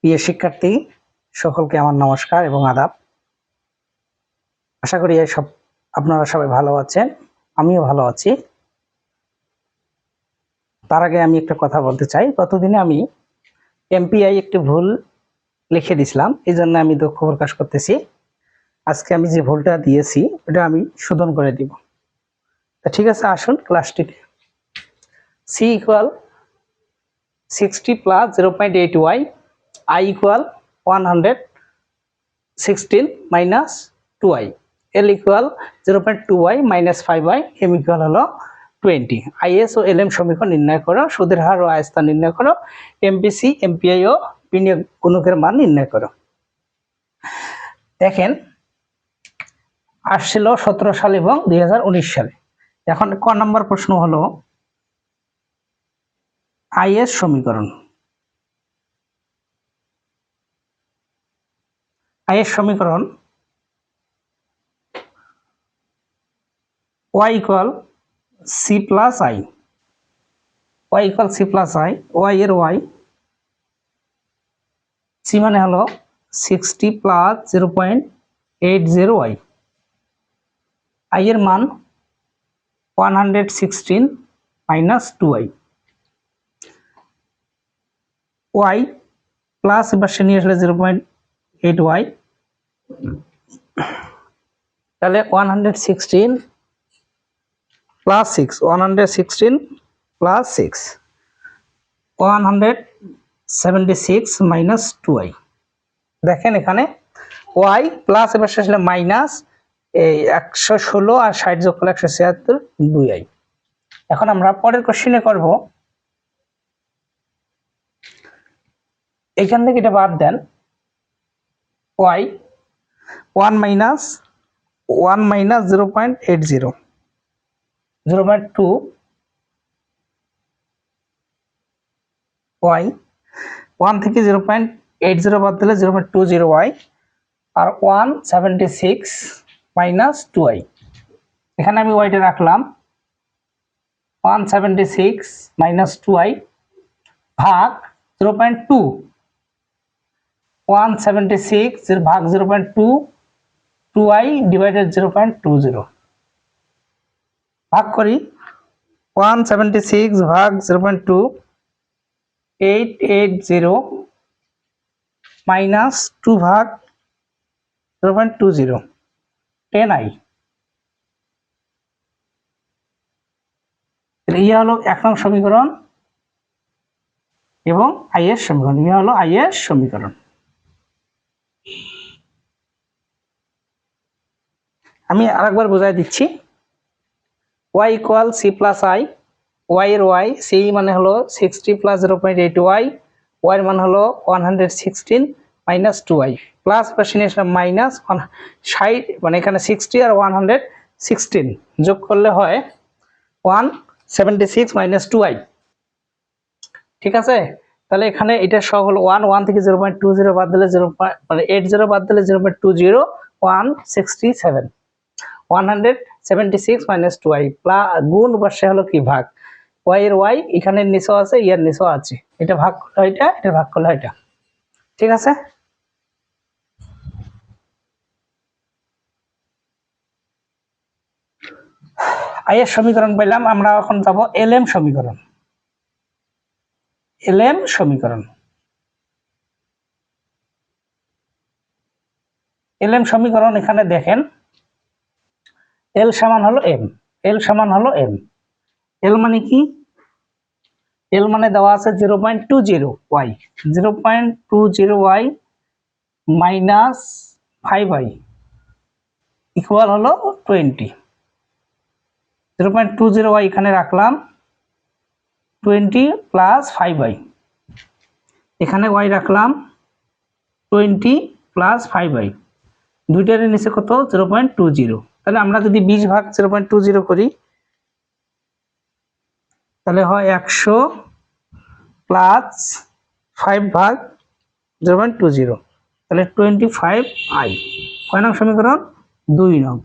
প্রিয় শিক্ষার্থী সকলকে আমার নমস্কার এবং আদাব। আশা করি আপনারা সবাই ভালো আছেন, আমিও ভালো আছি। তার আগে আমি একটা কথা বলতে চাই। গতদিনে আমি এমপিআই একটি ভুল লিখে দিয়েছিলাম, এই জন্য আমি দুঃখ প্রকাশ করতেছি। আজকে আমি যে ভুলটা দিয়েছি ওটা আমি শোধন করে দিব। তা ঠিক আছে, আসুন ক্লাসটি। C equal 60 plus 0.8y, I equal 116 minus 2y, L equal 0.2y minus 5y, M equal হলো 20। IS ও LM সমীকরণ নির্ণয় করো, সুদের হার ও আয়স্থান নির্ণয় করো, MPC MPI ও বিনিয়োগ গুণকের মান নির্ণয় করো। দেখেন, আসছিল 17 সাল এবং 2019 সালে। এখন ক নম্বর প্রশ্ন হলো IS সমীকরণ। IS সমীকরণ y equal c plus i, y equal c plus i, y এর y, c মানে হলো 60 প্লাস 0.80y, i এর মান 116 মাইনাস 2y, y প্লাস এবার সে নিয়ে আসলে 0.8y, তাহলে 116 প্লাস 6, 116 প্লাস 6, 176 মাইনাস 2y। দেখেন এখানে y প্লাস এবার সে আসলে মাইনাস এই 116 আর 60 যোগ করলে 176, 2i। এখন আমরা পরের কোশ্চেনে করব, এখান থেকে এটা বাদ দেন, y 1 মাইনাস 0.80, 0.2 y, 1 থেকে 0.80 বাদ দিলে 0.20y, আর 176 মাইনাস 2i। এখানে আমি ওয়াইটা রাখলাম 176 মাইনাস 2i ভাগ 0.2, 176 এর ভাগ 0.2, 2i ডিভাইডেড 0.20 ভাগ করি। 176 ভাগ 0.2, 880 মাইনাস 2 ভাগ 0.20, 10i। ইয়ে হলো 1 নং সমীকরণ এবং IS সমীকরণ। ইয়ে হলো IS সমীকরণ। আমি আরেকবার বোঝাই দিচ্ছি। y equal c plus i, y এর y, c মানে হলো 60 প্লাস 0.8y, y এর মান হলো 116 মাইনাস 2y, প্লাস পাশে নিয়ে আসলাম মাইনাস 60, মানে এখানে 60 আর 116 যোগ করলে হয় 176 মাইনাস 2y। ঠিক আছে, তাহলে এখানে এটা সব হলো 1 থেকে 0.20 বাদ দিলে 0 মানে 80 বাদ দিলে 0.20, 167, 176 মাইনাস 2i প্লাস গুণ বসে হলো কি ভাগ, y এর y এখানে নিচেও আছে, এর নিচেও আছে, এটা ভাগ করলে এটা, এটা ভাগ করলে এটা। ঠিক আছে, IS সমীকরণ পেলাম। আমরা এখন যাব LM সমীকরণ। LM সমীকরণ, LM সমীকরণ এখানে দেখেন L সমান হলো M, L সমান হলো M। L মানে কি? L মানে দেওয়া আছে 0.20y, 0.20y minus 5y equal হলো 20। 0.20y এখানে রাখলাম, 20 প্লাস 5y, এখানে y রাখলাম 20 প্লাস 5y, দুইটার নিচে কত 0.20। তাহলে আমরা যদি 20 ভাগ 0.20 করি তাহলে হয় 100 প্লাস 5 ভাগ 0.20, তাহলে 25i। কয় নং সমীকরণ? 2 নং।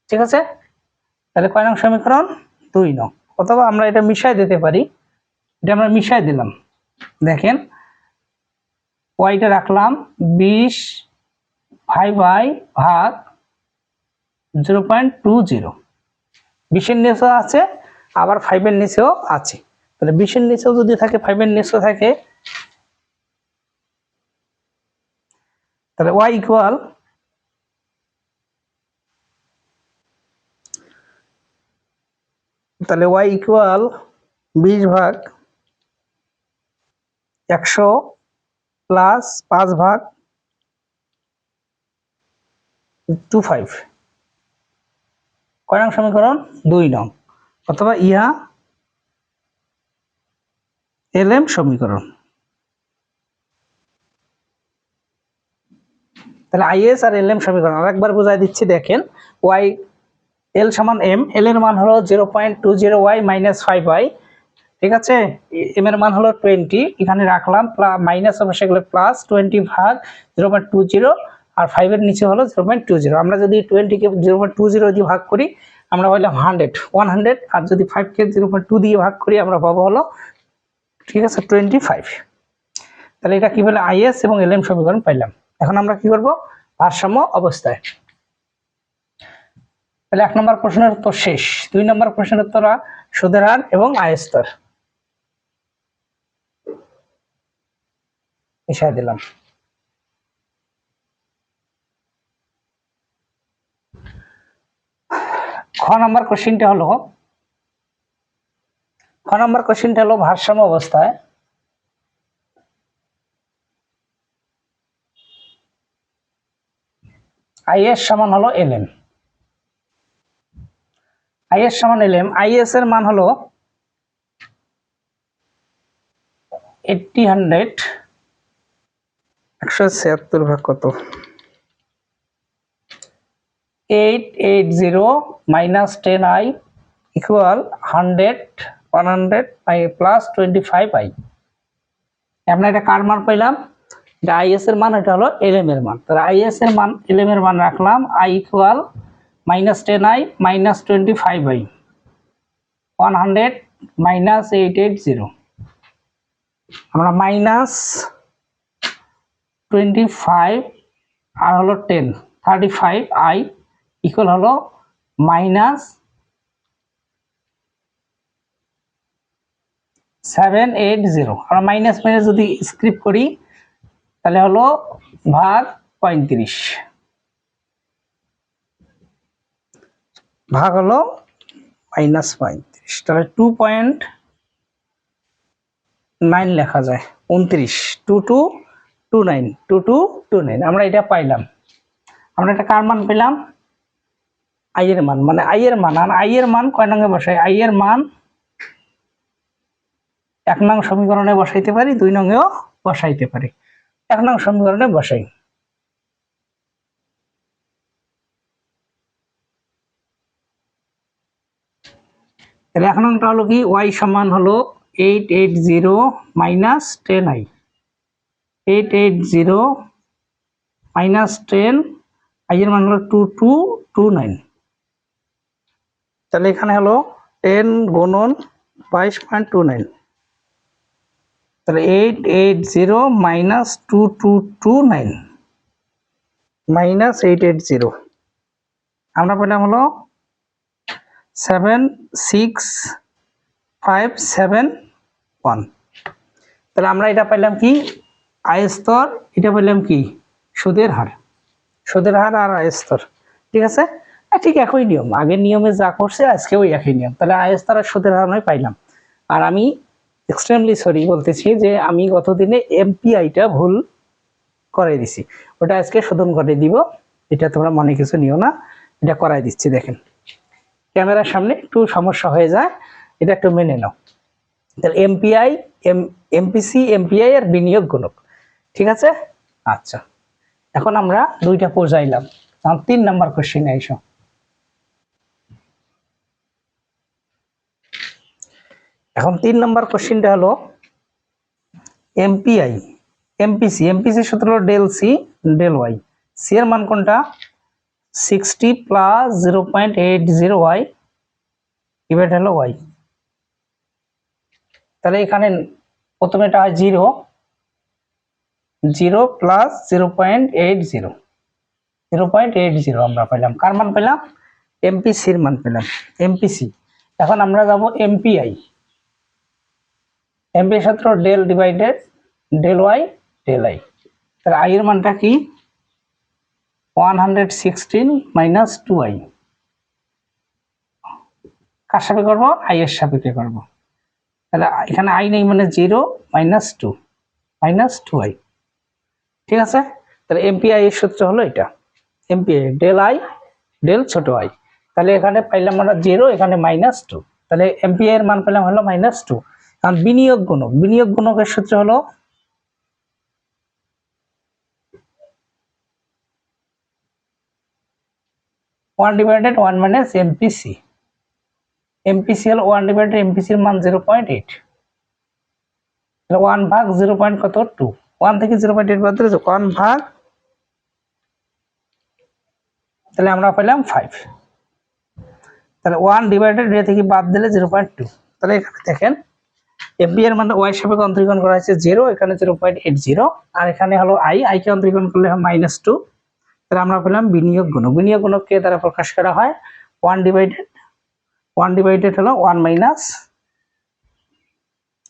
ঠিক আছে, তাহলে কয় নং সমীকরণ? 2 নং। অথবা আমরা এটা মিশাই দিতে পারি, এটা আমরা মিশাই দিলাম। দেখেন ওয়াইটা রাখলাম 20 5 ভাগ 0.20, 20-এর নিচেও আছে আবার 5-এর নিচেও আছে। তাহলে 20-এর নিচেও যদি থাকে 5-এর নিচেও থাকে, তাহলে y ইকুয়াল তাহলে y ইকুয়াল 20 ভাগ 100 প্লাস 5 ভাগ 25, কয় নং সমীকরণ? 2 নং, অথবা ইহা এলএম সমীকরণ। তাহলে আইএস আর এলএম সমীকরণ আরেকবার বুঝাই দিচ্ছি, দেখেন ওয়াই এল সমান এম, এল এর মান হলো 0.20y মাইনাস 5y, ঠিক আছে, এম এর মান হলো 20, এখানে রাখলাম মাইনাস অবশ্যই গেলে প্লাস 20 ভাগ 0.20, আর 5 এর নিচে হলো 0.20। আমরা যদি 20 কে 0.20 দিয়ে ভাগ করি আমরা পাইলাম 100, আর যদি 5 কে 0.2 দিয়ে ভাগ করি আমরা পাবো হলো, ঠিক আছে, 25। তাহলে এটা কি বলে? আইএস এবং এলএম সমীকরণ পাইলাম। এখন আমরা কি করব? ভারসাম্য অবস্থায়। তাহলে 1 নম্বর প্রশ্নের উত্তর শেষ। 2 নম্বর প্রশ্নের উত্তর সুদের হার এবং আয় স্তর মিশিয়ে দিলাম। খ নম্বর কোশ্চেনটা হলো ভারসাম্য অবস্থায় আইএস সমান হলো এলএম। আইএস সমান এলএম, আইএস এর মান হলো 100 176 ভাগ কত 880 minus 10i equal 100 plus 25i। আমরা এটা কার মান পাইলাম? এটা আইএস এর মান, এটা হলো এলএম এর মান। তাহলে আইএস এর মান এলএম এর মান রাখলাম, i equal minus 10i minus 25i, 100 minus 880, আমরা মাইনাস 25 আর হলো 10 35i ইকুয়াল হলো মাইনাস 780। আমরা মাইনাস মাইনাস যদি স্ক্রিপ্ট করি তাহলে হলো ভাগ 35, ভাগ হলো মাইনাস 35, তাহলে 2.9 লেখা যায়, 29, 2229 আমরা এটা পাইলাম। আমরা এটা কার মান পেলাম? আই এর মান, মানে আই এর মান। আর আই এর মান কয় নঙ্গে বসাই? আই এর মান 1 নং সমীকরণে বসাইতে পারি, 2 নঙ্গেও বসাইতে পারি। 1 নং সমীকরণে বসাই। তাহলে 1 নংটা হলো কি? y সমান হলো 880 মাইনাস 10i, 880 মাইনাস 10, i এর মান হলো 2229। তাহলে এখানে হলো 10 গুণন 22.29, তাহলে 880 মাইনাস 2229 মাইনাস 880 আমরা পেলাম হলো 76571। তাহলে আমরা এটা পাইলাম কি? আয় স্তর। এটা পাইলাম কি? সুদের হার। সুদের হার আর আয় স্তর, ঠিক আছে, ঠিক একই নিয়ম, আগের নিয়মে যা করছে আজকেও একই নিয়ম। তাহলে আয় স্তর আর সুদের হার নয় পাইলাম। আর আমি এক্সট্রিমলি সরি বলতেছি যে আমি গতদিনে এমপিআইটা ভুল করে দিছি, ওটা আজকে শোধন করে দিব। এটা তোমরা মনে কিছু নিও না, এটা করাই দিচ্ছি। দেখেন ক্যামেরার সামনে একটু সমস্যা হয়ে যায়, এটা একটু মেনে নাও। তাহলে এমপিআই, এমপিসি, এমপিআই আর বিনিয়োগ গুণক, ঠিক আছে। আচ্ছা, এখন আমরা দুইটা পৌঁছাইলাম। 3 নাম্বার কোশ্চেন আইসো। এখন 3 নাম্বার কোশ্চেনটা হলো এমপিআই, এমপিসি। এমপিসি সূত্র হলো del C del Y. C এর মান কোনটা? 60 প্লাস 0.80y ডিভাইড হলো ওয়াই। তাহলে এখানে প্রথমে এটা হয় 0, 0 প্লাস 0.80, 0.80 আমরা পেলাম। কার মান পেলাম? এমপিসির মান পেলাম, এমপিসি। এখন আমরা যাব এমপিআই। এমপি সূত্র del divided del Y del I. তাহলে আই এর মানটা কি? 116 মাইনাস 2i। কার সাপেক্ষে করবো? আই এর সাপেক্ষে করবো। তাহলে এখানে আই নেই মানে 0 মাইনাস 2 মাইনাস 2i। ঠিক আছে, তাহলে এমপিআই এর সূত্র হলো এটা, এমপিআই ডেল আই ডেল ছোট আই। তাহলে এখানে পাইলাম আমরা 0, এখানে মাইনাস 2, তাহলে এমপিআই এর মান পেলাম হলো মাইনাস 2। কারণ বিনিয়োগ গুণক, বিনিয়োগ গুণকের সূত্র হলো one divided one minus MPC. MPC হলো 1 ডিভাইডেড এমপিসির মান 0.8, তাহলে 1 ভাগ 0. কত 2, 1 থেকে 0.8 বাদ দিলে 1 ভাগ, তাহলে আমরা পেলাম 5। তাহলে 1 ডিভাইডেড এ থেকে বাদ দিলে 0.2। তাহলে এখানে দেখেন এমপি এর মানে ওয়াই সাপেক্ষে অন্তরীকরণ করা হয়েছে 0, এখানে 0.80, আর এখানে হলো আই, আই কে অন্তরীকরণ করলে হয় -2। তাহলে আমরা পেলাম বিনিয়োগ গুণক। বিনিয়োগ গুণককে দ্বারা প্রকাশ করা হয় 1 ডিভাইডেড হলো 1 minus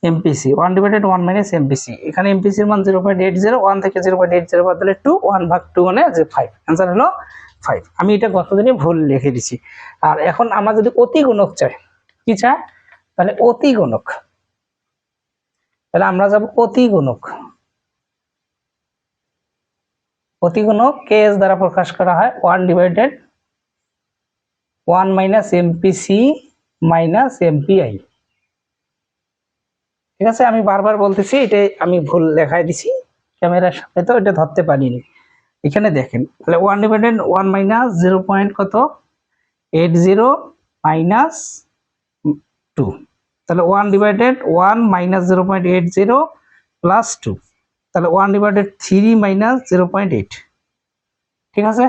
MPC, 1 divided 1 minus MPC. এখানে এমপিসির মান 0.80, 1 থেকে 0.80 বাদ দিলে 2, 1 ভাগ 2 মানে যে 5, आंसर হলো 5। আমি এটা গতদিনই ভুল লিখে দিছি। আর এখন আমরা যদি অতি গুণক চাই, কি চাই? তাহলে অতি গুণক, তাহলে আমরা যাব অতি গুণক। অতি গুণক কে এস দ্বারা প্রকাশ করা হয় 1 divided 1 minus MPC minus MPI. ঠিক আছে, আমি বারবার বলতেছি, এটা আমি ভুল লেখাই দিছি ক্যামেরার সামনে, তো এটা ধরতে পারিনি। এখানে দেখেন, তাহলে 1 ডিভাইডেড 1 মাইনাস 0.80 মাইনাস 2, তাহলে 1 ডিভাইডেড 1 মাইনাস 0.80 প্লাস 2, তাহলে 1 ডিভাইডেড 3 মাইনাস 0.8। ঠিক আছে,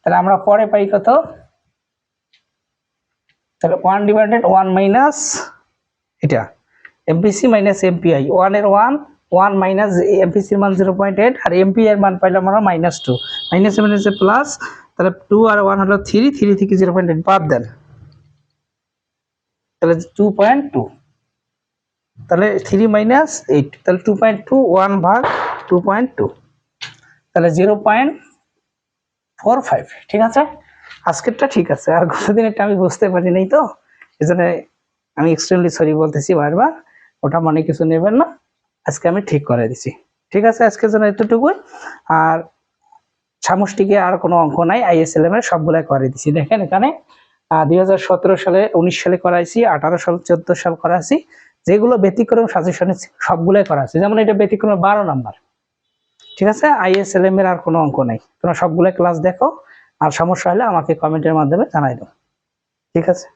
তাহলে আমরা পরে পাই কত? তাহলে 1 ডিভাইডেড 1 মাইনাস এটা এমপিসি মাইনাস এমপিআই, 1 এর 1 মাইনাস এমপিসির মান 0.8, আর এমপি এর মান পাইলাম আমরা -2, মাইনাস মাইনাসে প্লাস, তাহলে 2 আর 1 হলো 3, 3 থেকে 0.8 বাদ দেন, তাহলে 2.2, তাহলে 3 মাইনাস 8, তাহলে 2.2, 1 ভাগ 2.2, তাহলে 0.45। ঠিক আছে, আজকেরটা ঠিক আছে, আর গতদিনেরটা আমি বুঝতে পারি নাই, তো এজন্য আমি এক্সট্রিমলি সরি বলতেছি বারবার, ওটা মনে কিছু নেবেন না, আজকে আমি ঠিক করে দিছি। ঠিক আছে, আজকের জন্য এতটুকুই। আর সামষ্টিকে আর কোনো অঙ্ক নাই, আইএসএলএম এর সবগুলাই করে দিছি। দেখেন এখানে 2017 সালে, 19 সালে করাইছি, 18 সাল, 14 সাল করাইছি, যেগুলো ব্যতিক্রম সাজেশনে সবগুলাই করাইছি। যেমন এটা ব্যতিক্রম 12 নাম্বার। ঠিক আছে, আইএসএলএম এর আর কোনো অঙ্ক নাই, তোমরা সবগুলাই ক্লাস দেখো, আর সমস্যা হলে আমাকে কমেন্টের মাধ্যমে জানাই দাও। ঠিক আছে।